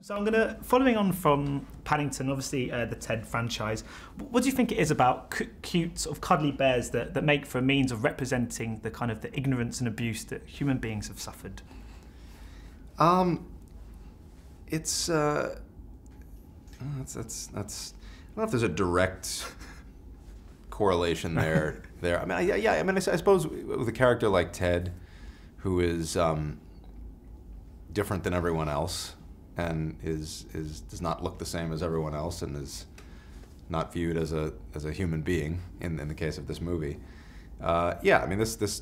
So I'm gonna, following on from Paddington, obviously the Ted franchise, what do you think it is about cute, sort of cuddly bears that make for a means of representing the kind of the ignorance and abuse that human beings have suffered? It's that's I don't know if there's a direct correlation there. I mean, yeah. I mean, I suppose with a character like Ted, who is different than everyone else, and does not look the same as everyone else, and is not viewed as a human being in the case of this movie. Yeah, I mean, this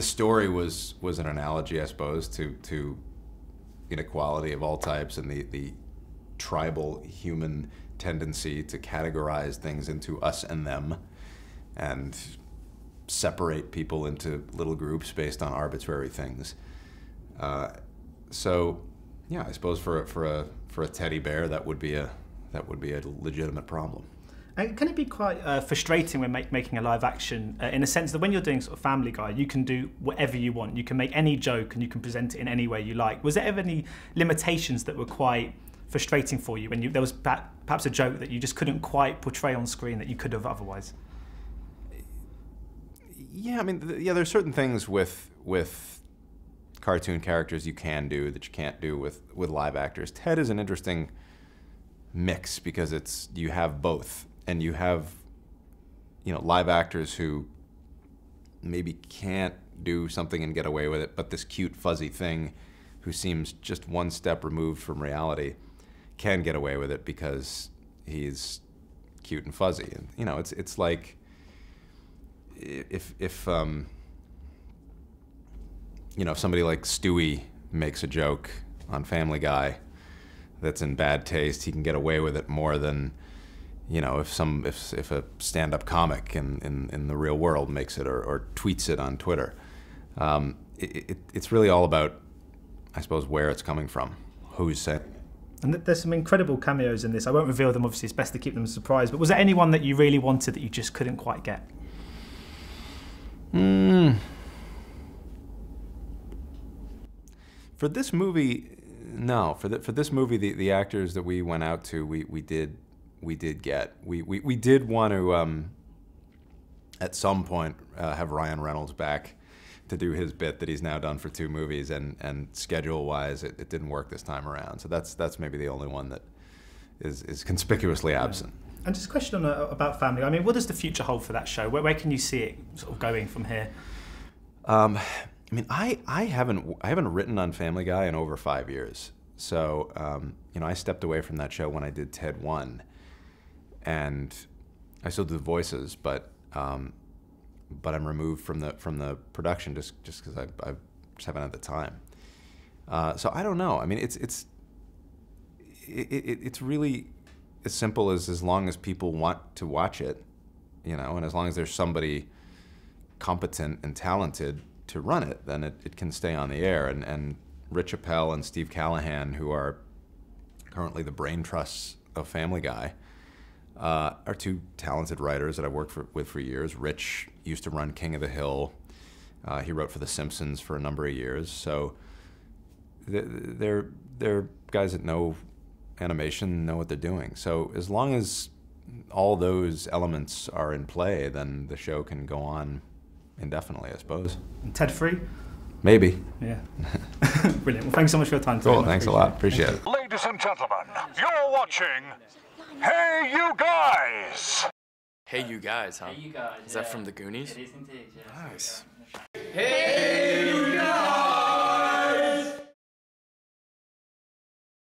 story was an analogy, I suppose, to inequality of all types and the tribal human tendency to categorize things into us and them, and separate people into little groups based on arbitrary things. So, yeah, I suppose for a teddy bear, that would be a legitimate problem. And can it be quite frustrating when making a live action, in a sense that when you're doing sort of Family Guy, you can do whatever you want. You can make any joke and you can present it in any way you like. Was there ever any limitations that were quite frustrating for you when there was perhaps a joke that you just couldn't quite portray on screen that you could have otherwise? Yeah, I mean, yeah, there's certain things with cartoon characters you can do that you can't do with live actors. Ted is an interesting mix because you have both, and you have, you know, live actors who maybe can't do something and get away with it, but this cute fuzzy thing who seems just one step removed from reality can get away with it because he's cute and fuzzy. And you know, it's like if you know, if somebody like Stewie makes a joke on Family Guy that's in bad taste, he can get away with it more than, you know, if a stand-up comic in the real world makes it or tweets it on Twitter. It's really all about, I suppose, where it's coming from, who's saying. And there's some incredible cameos in this. I won't reveal them, obviously, it's best to keep them a surprise, but was there anyone that you really wanted that you just couldn't quite get? For this movie, no. For this movie, the actors that we went out to, we did get. We did want to at some point have Ryan Reynolds back to do his bit that he's now done for 2 movies, and schedule-wise, it didn't work this time around. So that's maybe the only one that is conspicuously absent. And just a question about Family. I mean, what does the future hold for that show? Where can you see it sort of going from here? I mean, I haven't written on Family Guy in over 5 years. So you know, I stepped away from that show when I did Ted 1, and I still do the voices, but I'm removed from the production just because I just haven't had the time. So I don't know. I mean, it's really as simple as long as people want to watch it, you know, and as long as there's somebody competent and talented to run it, then it can stay on the air. And Rich Appel and Steve Callahan, who are currently the brain trusts of Family Guy, are 2 talented writers that I've worked with for years. Rich used to run King of the Hill. He wrote for The Simpsons for a number of years. So they're guys that know animation, know what they're doing. So as long as all those elements are in play, then the show can go on indefinitely, I suppose. And Ted free? Maybe. Yeah. Brilliant. Well, thanks so much for your time today. Cool, thanks a lot. Appreciate it. Ladies and gentlemen, you're watching Hey You Guys! Hey You Guys, huh? Hey You Guys. Is that from the Goonies? It is indeed, yeah. Nice. Hey